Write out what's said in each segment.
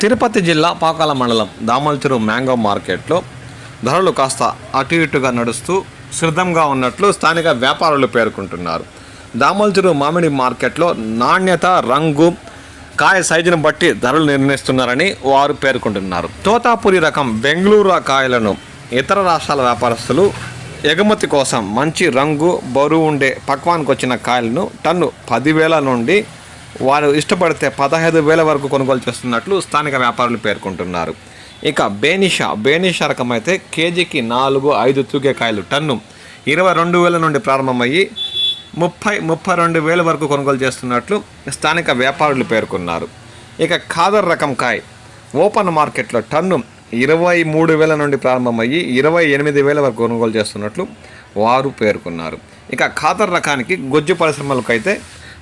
తిరుపతి జిల్లా పాకాల మండలం దామల్చెరు మ్యాంగో మార్కెట్లో ధరలు కాస్త అటు ఇటుగా నడుస్తూ సిద్ధంగా ఉన్నట్లు స్థానిక వ్యాపారులు పేర్కొంటున్నారు. దామల్చెరు మామిడి మార్కెట్లో నాణ్యత, రంగు, కాయ సైజును బట్టి ధరలు నిర్ణయిస్తున్నారని వారు పేర్కొంటున్నారు. తోతాపురి రకం బెంగళూరు కాయలను ఇతర రాష్ట్రాల వ్యాపారస్తులు ఎగుమతి కోసం మంచి రంగు, బరువు ఉండే పక్వానికి వచ్చిన కాయలను టన్ను 10,000 నుండి వారు ఇష్టపడితే 15,000 వరకు కొనుగోలు చేస్తున్నట్లు స్థానిక వ్యాపారులు పేర్కొంటున్నారు. ఇక బేనిషా రకం అయితే కేజీకి 4-5 తూగే కాయలు టన్ను 22,000 నుండి ప్రారంభమయ్యి 30-32,000 వరకు కొనుగోలు చేస్తున్నట్లు స్థానిక వ్యాపారులు పేర్కొన్నారు. ఇక ఖాదర్ రకం కాయ ఓపెన్ మార్కెట్లో టన్ను 23,000 నుండి ప్రారంభమయ్యి 28,000 వరకు కొనుగోలు చేస్తున్నట్లు వారు పేర్కొన్నారు. ఇక ఖాదర్ రకానికి గొజ్జు పరిశ్రమలకు అయితే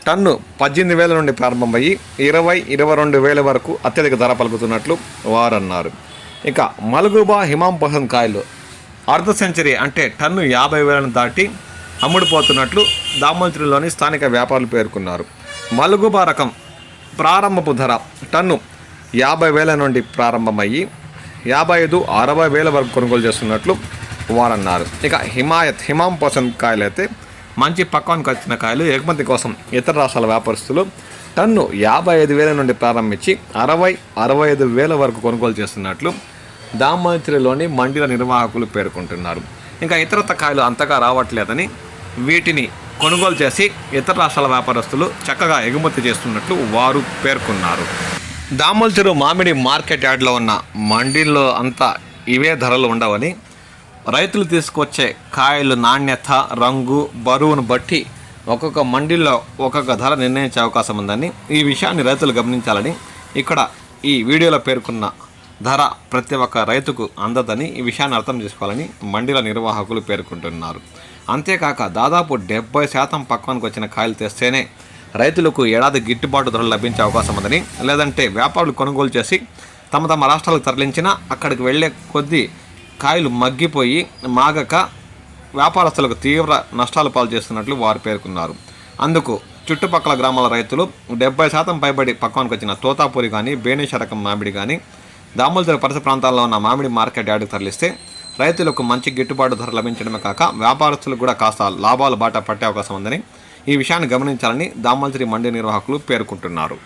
టన్ను 18,000 నుండి ప్రారంభమయ్యి 20-22,000 వరకు అత్యధిక ధర పలుకుతున్నట్లు వారు అన్నారు. ఇక మల్గుబా హిమాం పసంద్ కాయలు అర్ధ సెంచరీ అంటే టన్ను 50,000 దాటి అమ్ముడుపోతున్నట్లు దామల్చెరులోని స్థానిక వ్యాపారులు పేర్కొన్నారు. మల్గుబా రకం ప్రారంభపు ధర టన్ను 50,000 నుండి ప్రారంభమయ్యి 55-60,000 వరకు కొనుగోలు చేస్తున్నట్లు వారన్నారు. ఇక హిమాం పసంద్ కాయలు అయితే మంచి పక్వానికి వచ్చిన కాయలు ఎగుమతి కోసం ఇతర రాష్ట్రాల వ్యాపారస్తులు టన్ను 55,000 నుండి ప్రారంభించి 60-65,000 వరకు కొనుగోలు చేస్తున్నట్లు దామల్చెరులోని మండీల నిర్వాహకులు పేర్కొంటున్నారు. ఇంకా ఇతరత కాయలు అంతగా రావట్లేదని వీటిని కొనుగోలు చేసి ఇతర రాష్ట్రాల వ్యాపారస్తులు చక్కగా ఎగుమతి చేస్తున్నట్లు వారు పేర్కొన్నారు. దామల్చెరు మామిడి మార్కెట్ యార్డ్లో ఉన్న మండీల్లో అంతా ఇవే ధరలు ఉండవని, రైతులు తీసుకొచ్చే కాయలు నాణ్యత, రంగు, బరువును బట్టి ఒక్కొక్క మండీల్లో ఒక్కొక్క ధర నిర్ణయించే అవకాశం ఉందని, ఈ విషయాన్ని రైతులు గమనించాలని, ఇక్కడ ఈ వీడియోలో పేర్కొన్న ధర ప్రతి ఒక్క రైతుకు అందదని ఈ విషయాన్ని అర్థం చేసుకోవాలని మండీల నిర్వాహకులు పేర్కొంటున్నారు. అంతేకాక దాదాపు 70% పక్వానికి వచ్చిన కాయలు తెస్తేనే రైతులకు ఏడాది గిట్టుబాటు ధరలు లభించే అవకాశం ఉందని, లేదంటే వ్యాపారులు కొనుగోలు చేసి తమ రాష్ట్రాలకు తరలించినా అక్కడికి వెళ్లే కొద్దీ కాయలు మగ్గిపోయి మాగక వ్యాపారస్తులకు తీవ్ర నష్టాలు పాలు చేస్తున్నట్లు వారు పేర్కొన్నారు. అందుకు చుట్టుపక్కల గ్రామాల రైతులు 70% పైబడి పక్వానికి వచ్చిన తోతాపూరి కానీ, బేనిషా రకం మామిడి కానీ దామల్చెరు పరిసర ప్రాంతాల్లో ఉన్న మామిడి మార్కెట్ యార్డుకు తరలిస్తే రైతులకు మంచి గిట్టుబాటు ధర లభించడమే కాక వ్యాపారస్తులకు కూడా కాస్త లాభాలు బాట పట్టే అవకాశం ఉందని, ఈ విషయాన్ని గమనించాలని దామల్చెరు మండీ నిర్వాహకులు పేర్కొంటున్నారు.